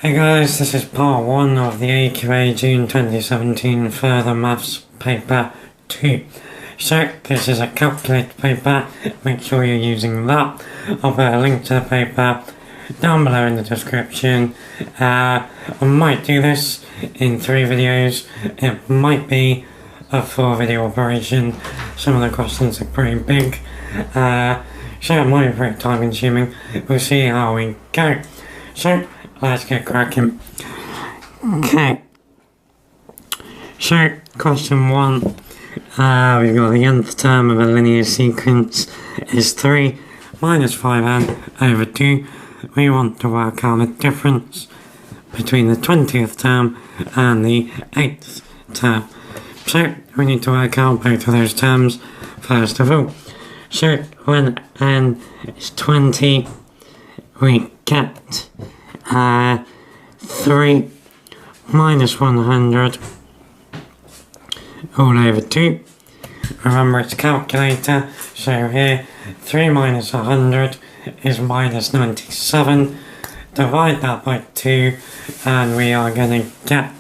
Hey guys, this is part 1 of the AQA June 2017 Further Maths Paper 2. So, this is a calculate paper, make sure you're using that. I'll put a link to the paper down below in the description. I might do this in 3 videos, it might be a 4 video operation. Some of the questions are pretty big, so it might be pretty time consuming. We'll see how we go. So, let's get cracking. Okay. So, question 1. We've got the nth term of a linear sequence is 3 minus 5n over 2. We want to work out the difference between the 20th term and the 8th term. So, we need to work out both of those terms first of all. So, when n is 20, we get 3 minus 100 all over 2. Remember it's calculator, so here 3 minus 100 is minus 97. Divide that by 2 and we are going to get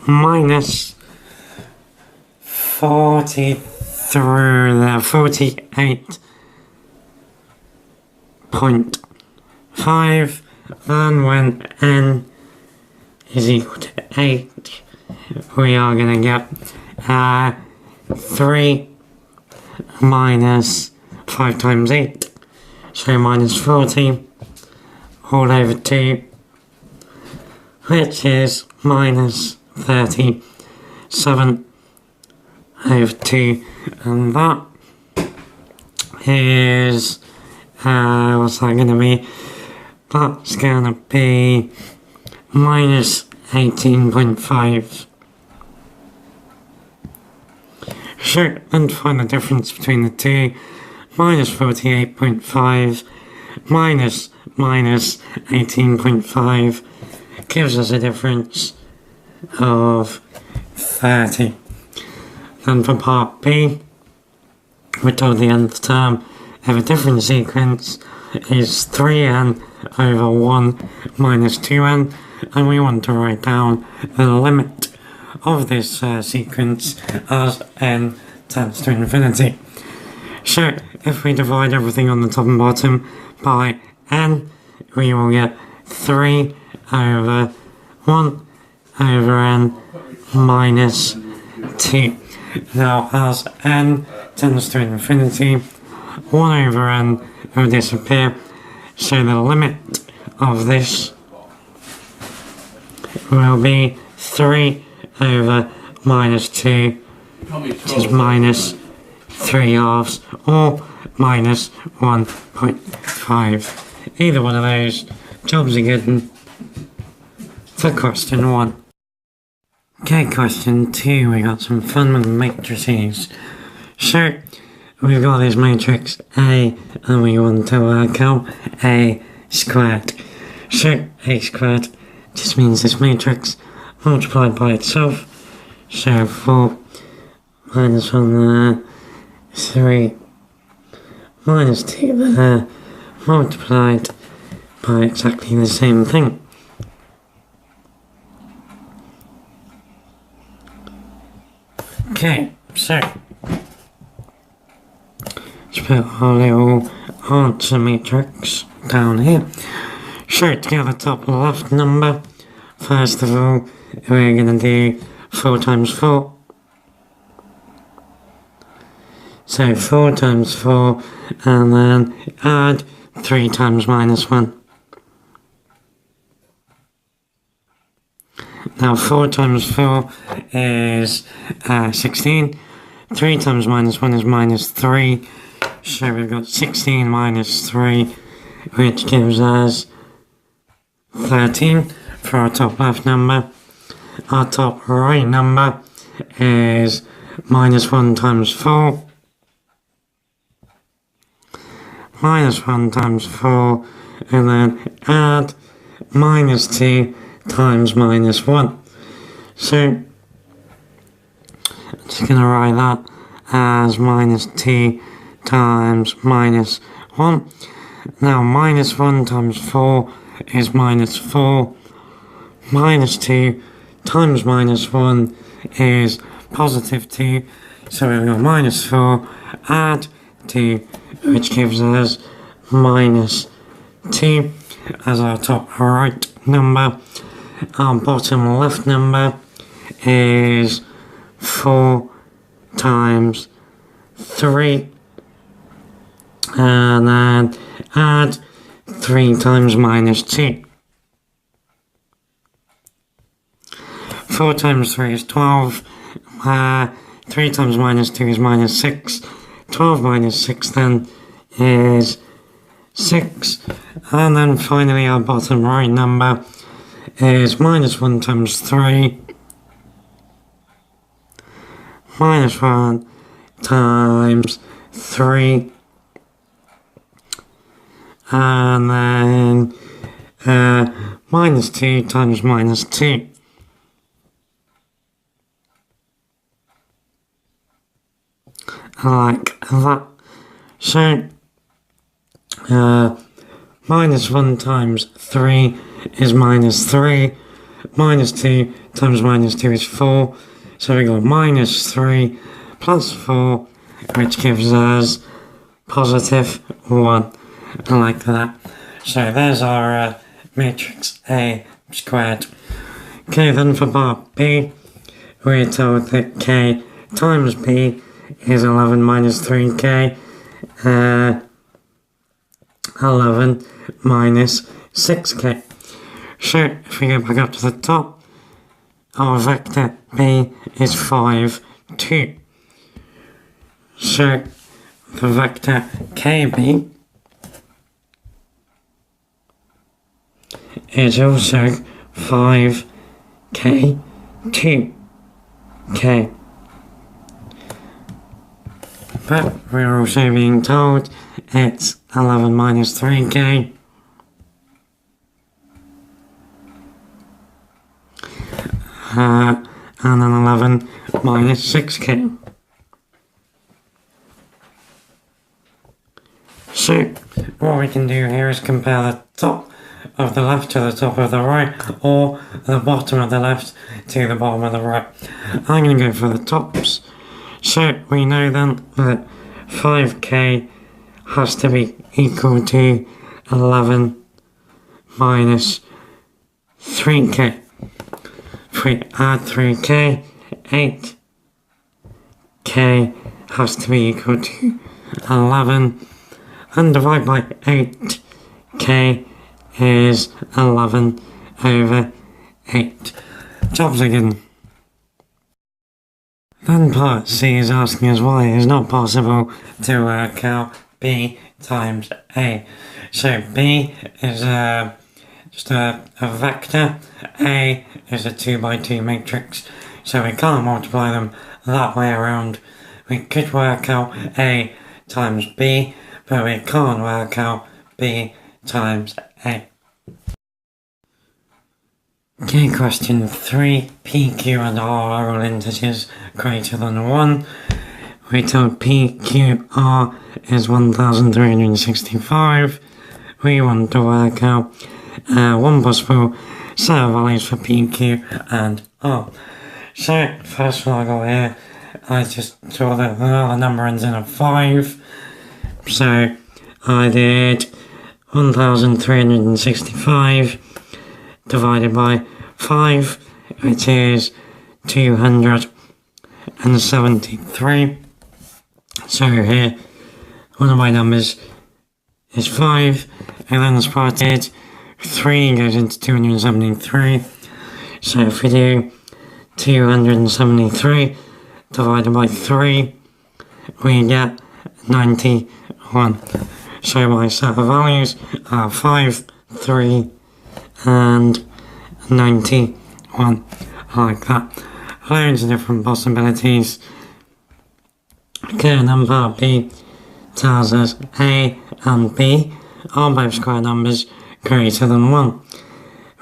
minus 48.5, and when n is equal to 8, we are going to get 3 minus 5 times 8, so minus 40 all over 2, which is minus 37 over 2, and that is, what's that going to be? That's going to be minus 18.5. So, then to find the difference between the two, minus 48.5 minus 18.5 gives us a difference of 30. Then for part B, we're told the nth term of a different sequence is 3n over 1 minus 2n, and we want to write down the limit of this sequence as n tends to infinity. So, if we divide everything on the top and bottom by n, we will get 3 over 1 over n minus 2. Now, as n tends to infinity, 1 over n will disappear, so the limit of this will be 3 over minus 2, which is minus 3 halves, or minus 1.5. Either one of those, jobs are good for question 1. Okay, question 2, we got some fun with matrices. So, we've got this matrix A, and we want to work out A squared. So, A squared just means this matrix multiplied by itself. So, 4 minus 1 there, 3 minus 2 there, multiplied by exactly the same thing. Okay, so let's put our little answer matrix down here. So to get the top left number, first of all, we're going to do 4 times 4. So 4 times 4, and then add 3 times minus 1. Now 4 times 4 is 16. 3 times minus 1 is minus 3. So we've got 16 minus 3, which gives us 13 for our top left number. Our top right number is minus 1 times 4. Minus 1 times 4, and then add minus 2 times minus 1. So, I'm just going to write that as minus 2 times minus 1. Now minus 1 times 4 is minus 4. Minus 2 times minus 1 is positive 2. So we've got minus 4, add 2, which gives us minus 2 as our top right number. Our bottom left number is 4 times 3. And then add 3 times minus 2. 4 times 3 is 12. 3 times minus 2 is minus 6. 12 minus 6 then is 6. And then finally our bottom right number is minus 1 times 3. Minus 1 times 3. And then minus 2 times minus 2. Like that. So minus 1 times 3 is minus 3. Minus 2 times minus 2 is 4. So we got minus 3 plus 4, which gives us positive 1. Like that. So there's our matrix A squared. Okay, then for part B, we're told that K times B is 11 minus 3K. 11 minus 6K. So if we go back up to the top, our vector B is 5, 2. So the vector KB is also 5K, 2K. But we're also being told it's 11 minus 3K. And then 11 minus 6K. So what we can do here is compare the top of the left to the top of the right, or the bottom of the left to the bottom of the right. I'm going to go for the tops. So we know then that 5K has to be equal to 11 minus 3K. If we add 3K, 8K has to be equal to 11, and divide by 8K is 11 over 8. Jobs again. Then part C is asking us why it is not possible to work out B times A. So B is just a vector, A is a 2 by 2 matrix, so we can't multiply them that way around. We could work out A times B, but we can't work out B times A. Okay, question 3. P, Q and R are all integers greater than 1. We told P, Q, R is 1365. We want to work out one possible set of values for P, Q and R. So, first one I got here, I just saw that the number ends in a 5. So, I did 1365 divided by 5, which is 273. So here, one of my numbers is 5, and then spotted 3 goes into 273. So if we do 273 divided by 3, we get 91. So my set of values are 5, 3, and 91, like that. Loads of different possibilities. Okay, and then part B tells us A and B are both square numbers greater than 1.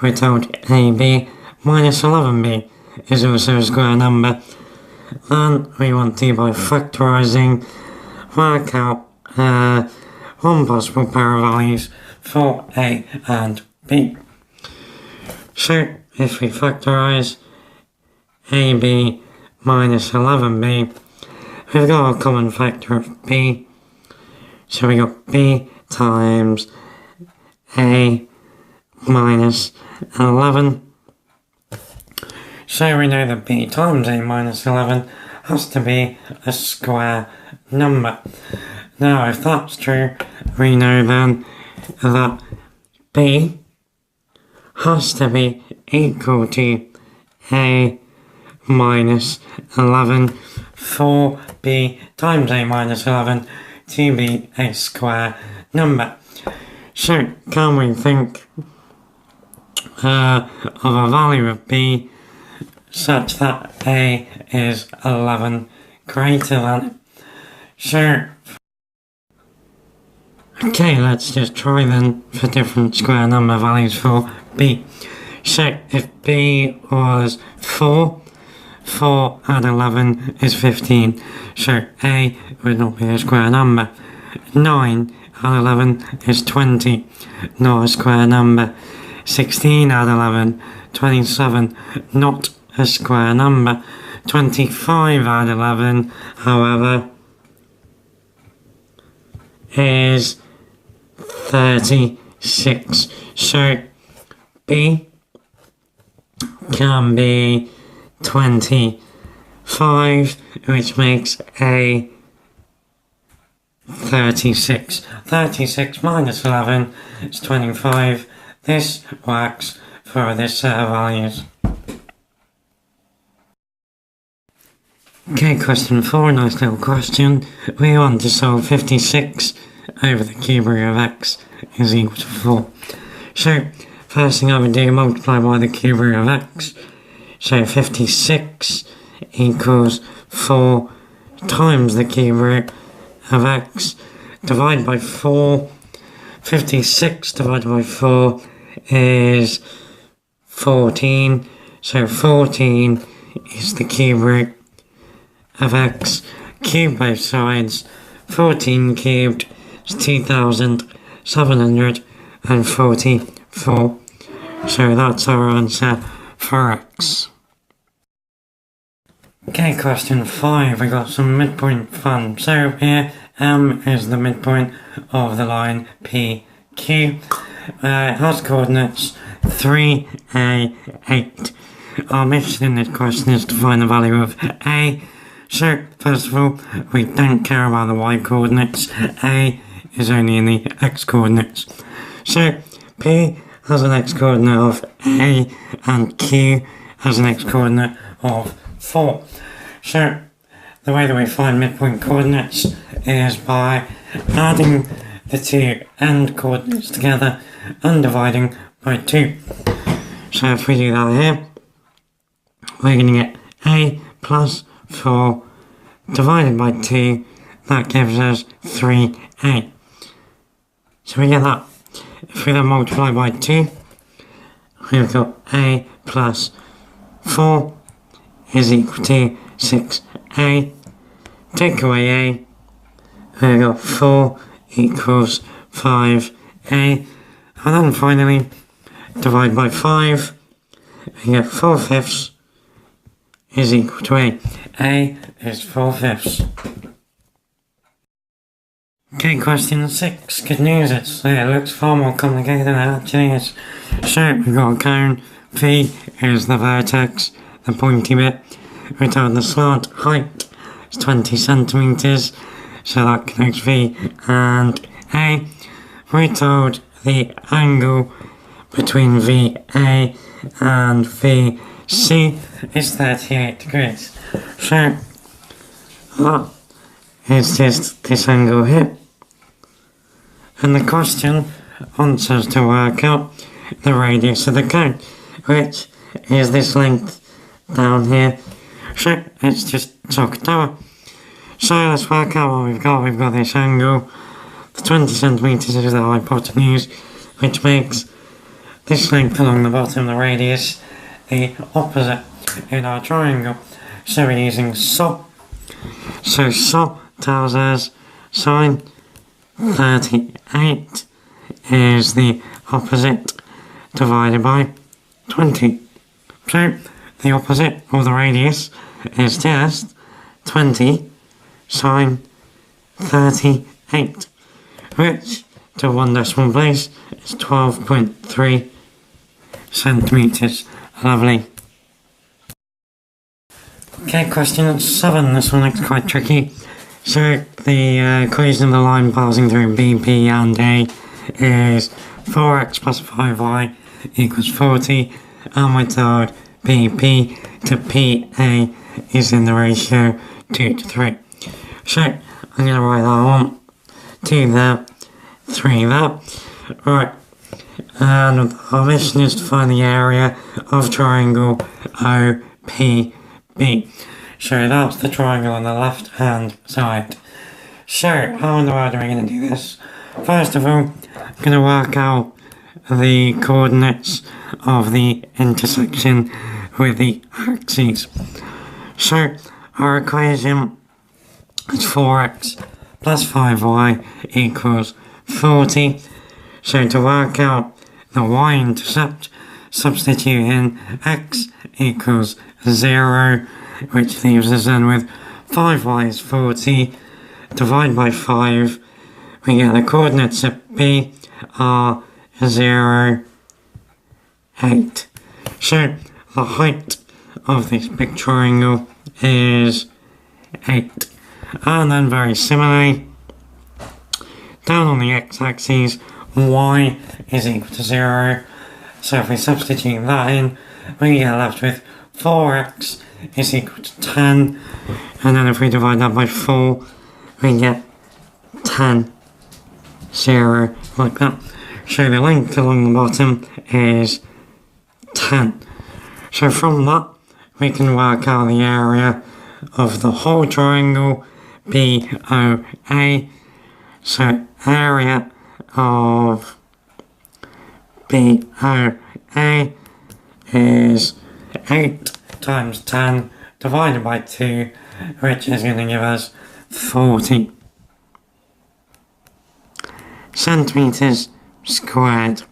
We're told AB minus 11B is also a square number. Then we want to, by factorising, work out one possible pair of values for A and B. So if we factorise AB minus 11B, we've got a common factor of B. So we got B times A minus 11. So we know that B times A minus 11 has to be a square number. Now if that's true, we know then that B has to be equal to A minus 11 for B times A minus 11 to be a square number. So can we think of a value of B such that A is 11 greater than? So okay, let's just try then for different square number values for B. So if B was 4, 4 add 11 is 15. So A would not be a square number. 9 add 11 is 20, not a square number. 16 add 11, 27, not a square number. 25 add 11, however, is 36. So B can be 25, which makes A 36. 36 minus 11 is 25. This works for this set of values. Okay, question 4, nice little question. We want to solve 56 over the cube root of x is equal to 4. So, first thing I would do, multiply by the cube root of x. So 56 equals 4 times the cube root of x. Divide by 4. 56 divided by 4 is 14. So 14 is the cube root of x. Cube both sides. 14 cubed is 2,744. So that's our answer for x. Okay, question 5, we got some midpoint fun. So here, M is the midpoint of the line PQ. It has coordinates 3, A, 8. Our mission in this question is to find the value of A. So, first of all, we don't care about the y coordinates. A is only in the x coordinates. So, P has an x coordinate of A and Q has an x coordinate of 4. So, the way that we find midpoint coordinates is by adding the two end coordinates together and dividing by 2. So if we do that here, we're going to get A plus 4 divided by 2, that gives us 3A. So we get that. If we then multiply by 2, we've got A plus 4 is equal to 6A. Take away A, we've got 4 equals 5A. And then finally, divide by 5, we get 4/5 is equal to A. A is 4/5. Okay, question 6. Good news, it looks far more complicated than it actually is. So, we've got a cone. V is the vertex, the pointy bit. We're told the slant height is 20 centimeters, so that connects V and A. We're told the angle between VA and VC is 38 degrees. So, that is just this angle here. And the question wants us to work out the radius of the cone, which is this length down here. So let's just talk it over. So let's work out what we've got. We've got this angle. The 20 centimeters is the hypotenuse, which makes this length along the bottom, the radius, the opposite in our triangle. So we're using SO. So SO tells us sine 38 is the opposite divided by 20. So the opposite of the radius is just 20 sine 38, which to one decimal place is 12.3 centimetres. Lovely. Okay, question 7. This one looks quite tricky. So the equation of the line passing through B, P and A is 4x plus 5y equals 40, and we're told BP to PA is in the ratio 2 to 3. So I'm going to write that one, 2 there, 3 there. Right, and our mission is to find the area of triangle OPB. So that's the triangle on the left hand side. So how in the world are we going to do this? First of all, I'm going to work out the coordinates of the intersection with the axes. So our equation is 4x plus 5y equals 40. So to work out the y-intercept, substitute in x equals 0, which leaves us then with 5y is 40, divide by 5, we get the coordinates at B are 0, 8. So the height of this big triangle is 8. And then very similarly, down on the x-axis, y is equal to 0. So if we substitute that in, we get left with 4x is equal to 10. And then if we divide that by 4, we get 10, 0, like that. So the length along the bottom is 10. So from that, we can work out the area of the whole triangle BOA. So area of BOA is 8 times 10 divided by 2, which is going to give us 40 centimetres squared.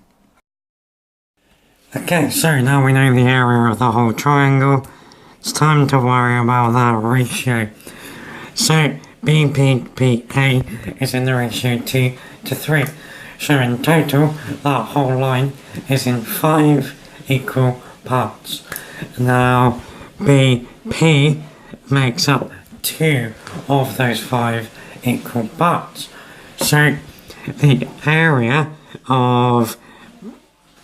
Okay, so now we know the area of the whole triangle, it's time to worry about that ratio. So BPPA is in the ratio 2 to 3. So in total, that whole line is in 5 equal parts. Now BP makes up 2 of those 5 equal parts. So the area of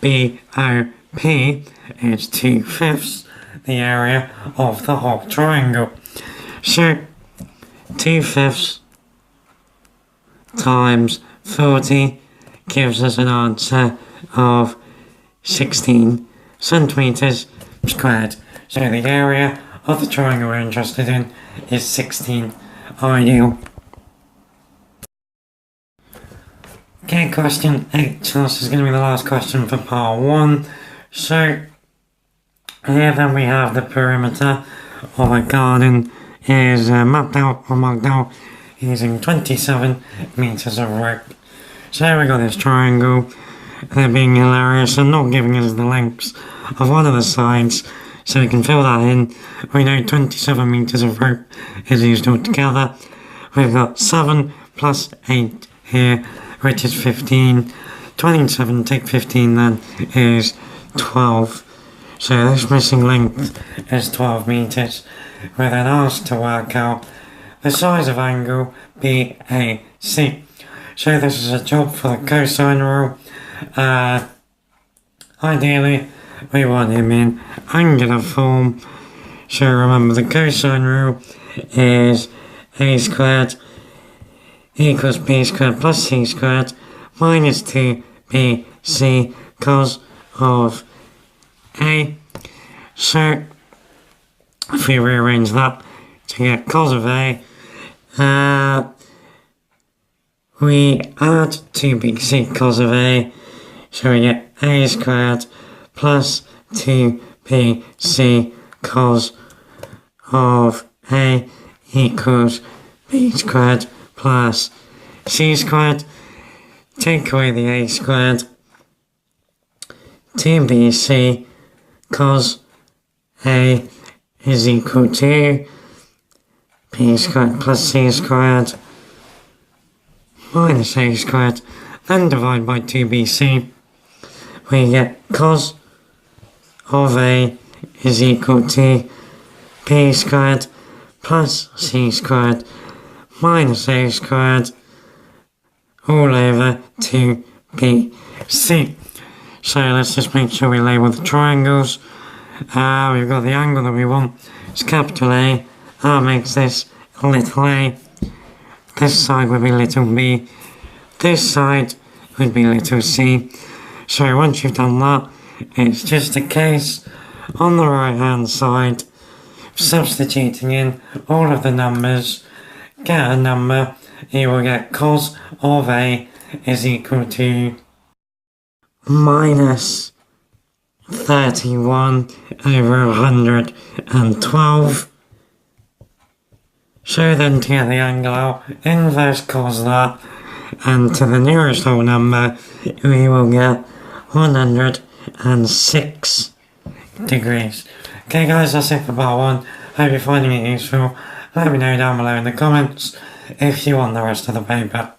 BOP is 2/5 the area of the whole triangle. So 2/5 times 40 gives us an answer of 16 centimetres squared. So the area of the triangle we're interested in is 16 ideal. Okay, question 8. So this is going to be the last question for part 1. So here then we have the perimeter of a garden is mapped out or marked out using 27 metres of rope. So we got this triangle. They're being hilarious and not giving us the lengths of one of the sides, so we can fill that in. We know 27 metres of rope is used altogether. We've got 7 plus 8 here, which is 15. 27 take 15 then is 12. So this missing length is 12 metres. We're then asked to work out the size of angle BAC. So this is a job for the cosine rule. Ideally, we want him in angular form. So remember the cosine rule is a squared equals b squared plus c squared minus 2bc cos of a. So if we rearrange that to get cos of a, we add 2bc cos of a, so we get a squared plus 2bc cos of a equals b squared plus c squared, take away the a squared, 2bc cos a is equal to b squared plus c squared minus a squared, then divide by 2bc. We get cos of a is equal to b squared plus c squared minus a squared all over 2bc. So let's just make sure we label the triangles. We've got the angle that we want. It's capital A. That makes this little a. This side would be little b. This side would be little c. So once you've done that, it's just a case on the right hand side, substituting in all of the numbers, get a number, you will get cos of a is equal to minus 31 over 112. So then to get the angle out, inverse cos that, and to the nearest whole number, we will get 106 degrees. Okay guys, that's it for part 1. Hope you're finding it useful. Let me know down below in the comments if you want the rest of the paper.